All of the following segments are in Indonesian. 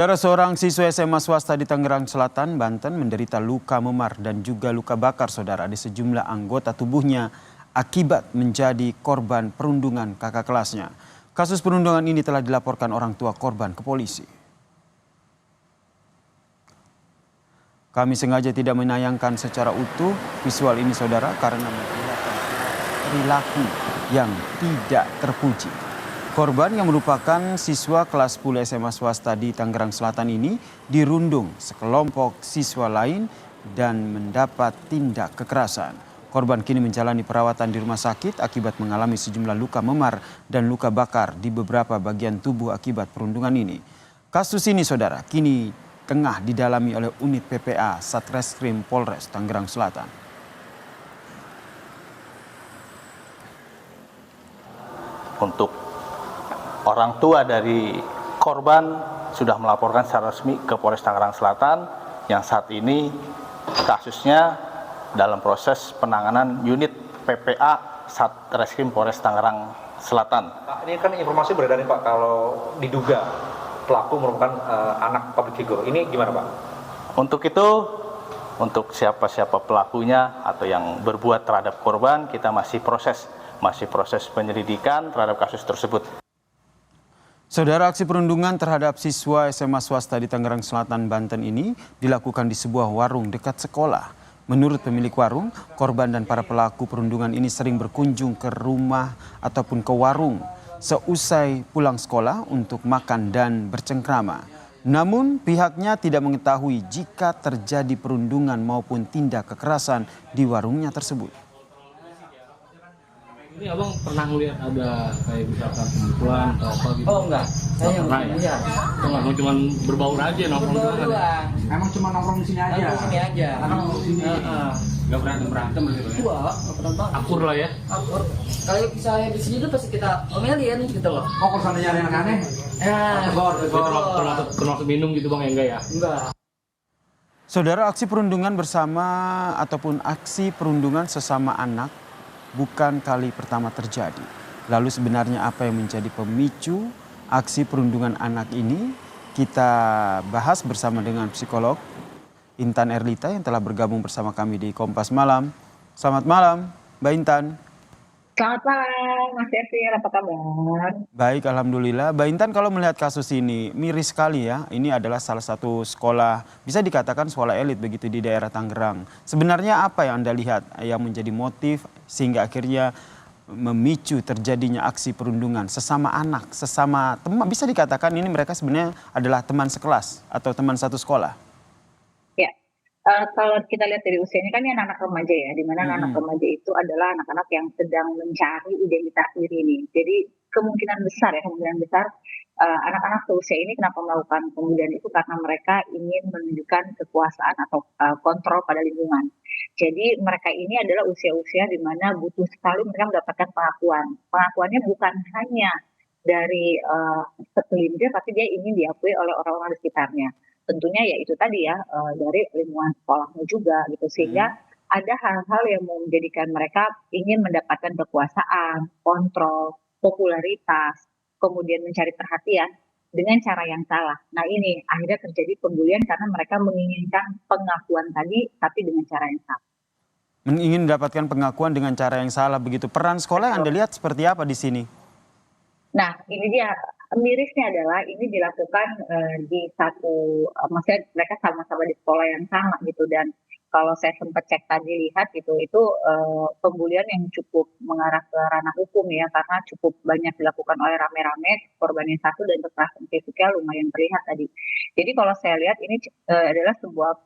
Seorang siswa SMA swasta di Tangerang Selatan, Banten menderita luka memar dan juga luka bakar saudara di sejumlah anggota tubuhnya akibat menjadi korban perundungan kakak kelasnya. Kasus perundungan ini telah dilaporkan orang tua korban ke polisi. Kami sengaja tidak menayangkan secara utuh visual ini saudara karena memperlihatkan perilaku yang tidak terpuji. Korban yang merupakan siswa kelas 10 SMA swasta di Tangerang Selatan ini dirundung sekelompok siswa lain dan mendapat tindak kekerasan. Korban kini menjalani perawatan di rumah sakit akibat mengalami sejumlah luka memar dan luka bakar di beberapa bagian tubuh akibat perundungan ini. Kasus ini saudara kini tengah didalami oleh unit PPA Satreskrim Polres Tangerang Selatan. Untuk orang tua dari korban sudah melaporkan secara resmi ke Polres Tangerang Selatan yang saat ini kasusnya dalam proses penanganan unit PPA Satreskrim Polres Tangerang Selatan. Pak, ini kan informasi beredar nih Pak kalau diduga pelaku merupakan anak public figure. Ini gimana Pak? Untuk itu, untuk siapa-siapa pelakunya atau yang berbuat terhadap korban, kita masih proses penyelidikan terhadap kasus tersebut. Saudara, aksi perundungan terhadap siswa SMA swasta di Tangerang Selatan, Banten ini dilakukan di sebuah warung dekat sekolah. Menurut pemilik warung, korban dan para pelaku perundungan ini sering berkunjung ke rumah ataupun ke warung seusai pulang sekolah untuk makan dan bercengkrama. Namun pihaknya tidak mengetahui jika terjadi perundungan maupun tindak kekerasan di warungnya tersebut. Ini abang pernah ngeliat ada kayak misalkan pemukulan atau apa gitu? Oh enggak, saya yang pernah ya? Emang cuma berbaur aja nongkrong doang. Emang cuma nongkrong di sini aja. Nongkrong sini aja. Nongkrong di sini. Nggak berantem gitu ya? Enggak pernah. Akur lah ya. Akur. Kalau misalnya di sini tuh pasti kita omelin gitu loh. Oh, kalau sana nyari yang aneh? Termasuk minum gitu bang ya enggak ya? Enggak. Saudara, aksi perundungan bersama ataupun aksi perundungan sesama anak bukan kali pertama terjadi. Lalu sebenarnya apa yang menjadi pemicu aksi perundungan anak ini? Kita bahas bersama dengan psikolog Intan Erlita yang telah bergabung bersama kami di Kompas Malam. Selamat malam, Mbak Intan. Selamat malam, Mas Efir, apa kabar? Baik, alhamdulillah. Mbak Intan, kalau melihat kasus ini miris sekali ya. Ini adalah salah satu sekolah, bisa dikatakan sekolah elit begitu di daerah Tangerang. Sebenarnya apa yang Anda lihat yang menjadi motif sehingga akhirnya memicu terjadinya aksi perundungan sesama anak, sesama teman? Bisa dikatakan ini mereka sebenarnya adalah teman sekelas atau teman satu sekolah? Ya, kalau kita lihat dari usianya kan ini anak-anak remaja ya, di mana anak-anak remaja itu adalah anak-anak yang sedang mencari identitas diri nih. Jadi kemungkinan besar anak-anak seusia ini kenapa melakukan pembulian itu karena mereka ingin menunjukkan kekuasaan atau kontrol pada lingkungan. Jadi mereka ini adalah usia-usia di mana butuh sekali mereka mendapatkan pengakuan. Pengakuannya bukan hanya dari sekelintir, tapi dia ingin diakui oleh orang-orang di sekitarnya. Tentunya ya itu tadi ya, dari lingkungan sekolahnya juga gitu, sehingga ada hal-hal yang menjadikan mereka ingin mendapatkan kekuasaan, kontrol, popularitas, kemudian mencari perhatian dengan cara yang salah. Nah ini akhirnya terjadi pembulian karena mereka menginginkan pengakuan tadi tapi dengan cara yang salah. Ingin mendapatkan pengakuan dengan cara yang salah begitu. Peran sekolah yang Anda lihat seperti apa di sini? Nah ini dia, mirisnya adalah ini dilakukan di satu, maksudnya mereka sama-sama di sekolah yang sama gitu, dan kalau saya sempat cek tadi lihat gitu, itu pembulian yang cukup mengarah ke ranah hukum ya, karena cukup banyak dilakukan oleh rame-rame, korban yang satu dan kekerasan fisiknya lumayan terlihat tadi. Jadi kalau saya lihat ini adalah sebuah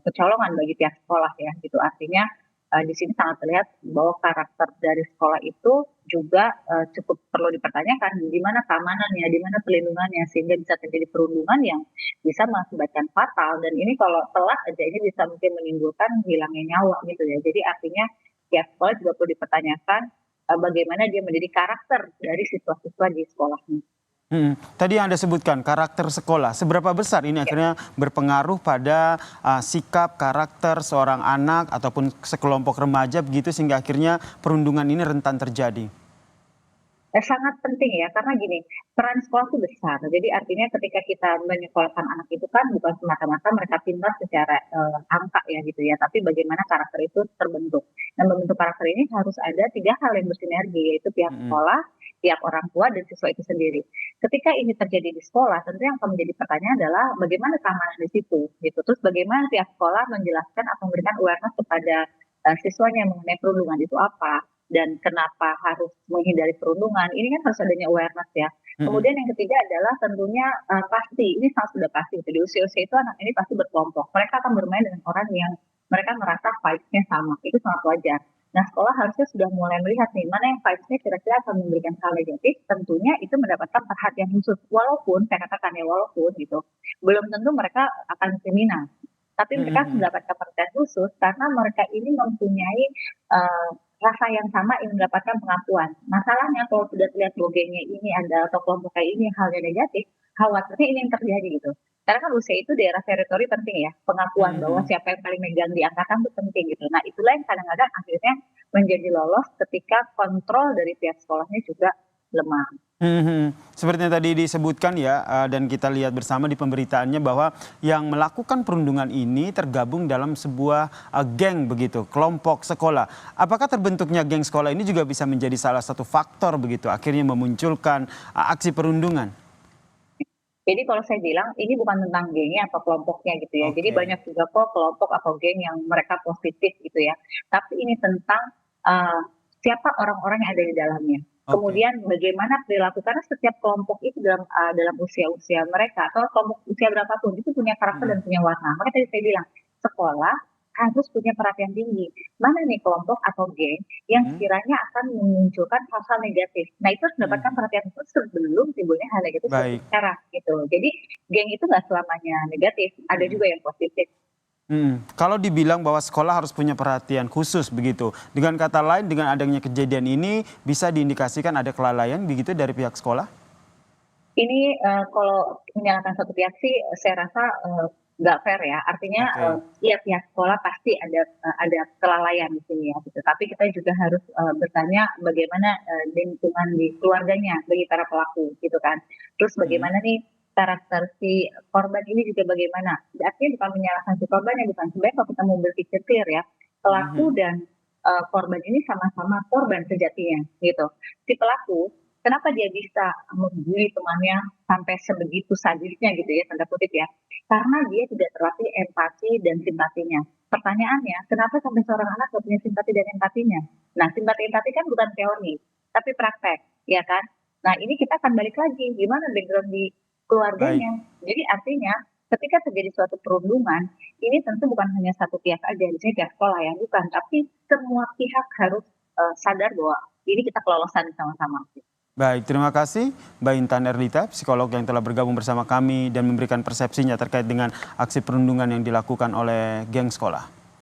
kecolongan bagi pihak sekolah ya gitu, artinya di sini sangat terlihat bahwa karakter dari sekolah itu juga cukup perlu dipertanyakan, di mana keamanannya, di mana perlindungannya, sehingga bisa terjadi perundungan yang bisa mengakibatkan fatal, dan ini kalau telat aja ini bisa mungkin menimbulkan hilangnya nyawa gitu ya. Jadi artinya ya sekolah juga perlu dipertanyakan bagaimana dia menjadi karakter dari siswa-siswa di sekolahnya. Tadi yang Anda sebutkan karakter sekolah, seberapa besar ini akhirnya berpengaruh pada sikap karakter seorang anak ataupun sekelompok remaja begitu sehingga akhirnya perundungan ini rentan terjadi? Sangat penting ya, karena gini, peran sekolah itu besar. Jadi artinya ketika kita menyekolahkan anak itu kan bukan semata-mata mereka pintar secara angka ya gitu ya, tapi bagaimana karakter itu terbentuk. Nah, membentuk karakter ini harus ada tiga hal yang bersinergi, yaitu pihak Mm-mm. sekolah, pihak orang tua, dan siswa itu sendiri. Ketika ini terjadi di sekolah, tentu yang akan menjadi pertanyaan adalah bagaimana keamanan di situ, gitu. Terus bagaimana pihak sekolah menjelaskan atau memberikan awareness kepada siswanya mengenai perundungan itu apa dan kenapa harus menghindari perundungan, ini kan harus adanya awareness ya. Mm-mm. Kemudian yang ketiga adalah tentunya pasti, ini sangat sudah pasti, gitu. Di usia-usia itu anak ini pasti berkelompok. Mereka akan bermain dengan orang yang mereka merasa vibes-nya sama, itu sangat wajar. Nah, sekolah harusnya sudah mulai melihat nih, mana yang vibes-nya kira-kira akan memberikan hal negatif, tentunya itu mendapatkan perhatian khusus. Walaupun, saya katakan ya, walaupun gitu, belum tentu mereka akan kriminal. Tapi mereka Mm-mm. mendapatkan perhatian khusus karena mereka ini mempunyai eh, rasa yang sama ingin mendapatkan pengakuan. Masalahnya kalau sudah terlihat gengnya ini ada atau kelompok kayak ini halnya negatif, khawatirnya ini yang terjadi gitu. Karena kan usia itu daerah teritori penting ya, pengakuan bahwa Mm-mm. siapa yang paling megang di angkatan itu penting gitu. Nah itulah yang kadang-kadang akhirnya menjadi lolos ketika kontrol dari pihak sekolahnya juga lemah. Mhm. Seperti yang tadi disebutkan ya, dan kita lihat bersama di pemberitaannya bahwa yang melakukan perundungan ini tergabung dalam sebuah geng begitu, kelompok sekolah. Apakah terbentuknya geng sekolah ini juga bisa menjadi salah satu faktor begitu, akhirnya memunculkan aksi perundungan? Jadi kalau saya bilang ini bukan tentang gengnya atau kelompoknya gitu ya. Jadi Oke. banyak juga kok kelompok atau geng yang mereka positif gitu ya. Tapi ini tentang uh, siapa orang-orang yang ada di dalamnya. Oke. Kemudian bagaimana perilaku karena setiap kelompok itu dalam usia-usia mereka atau kelompok usia berapapun itu punya karakter Mhm. dan punya warna. Makanya tadi saya bilang sekolah harus punya perhatian tinggi. Mana nih kelompok atau geng yang Mhm. sekiranya akan memunculkan hal-hal negatif. Nah itu harus mendapatkan Mhm. perhatian khusus sebelum timbulnya hal negatif seperti Baik. sekarang gitu. Jadi geng itu nggak selamanya negatif, ada Mhm. juga yang positif. Mhm. Kalau dibilang bahwa sekolah harus punya perhatian khusus begitu, dengan kata lain dengan adanya kejadian ini bisa diindikasikan ada kelalaian begitu dari pihak sekolah? Ini kalau menyalahkan satu pihak sih saya rasa nggak fair ya. Artinya Oke. iya pihak sekolah pasti ada kelalaian di sini ya gitu. Tapi kita juga harus bertanya bagaimana lingkungan di keluarganya bagi para pelaku gitu kan. Terus Mhm. bagaimana nih karakter si korban ini juga bagaimana. Artinya bukan menyalahkan si korbannya, bukan. Sebenarnya kalau kita mau berpikir clear ya, pelaku Mhm. dan korban ini sama-sama korban sejatinya gitu. Si pelaku kenapa dia bisa membuli temannya sampai sebegitu sadisnya gitu ya, tanda kutip ya. Karena dia tidak terlatih empati dan simpatinya. Pertanyaannya, kenapa sampai seorang anak gak punya simpati dan empatinya? Nah, simpati empati kan bukan teori, tapi praktek, ya kan? Nah, ini kita akan balik lagi, gimana background di Baik. keluarganya. Jadi artinya, ketika terjadi suatu perundungan, ini tentu bukan hanya satu pihak aja, misalnya pihak sekolah ya, bukan. Tapi semua pihak harus sadar bahwa ini kita kelolosan sama-sama. Baik, terima kasih Mbak Intan Erdita, psikolog yang telah bergabung bersama kami dan memberikan persepsinya terkait dengan aksi perundungan yang dilakukan oleh geng sekolah.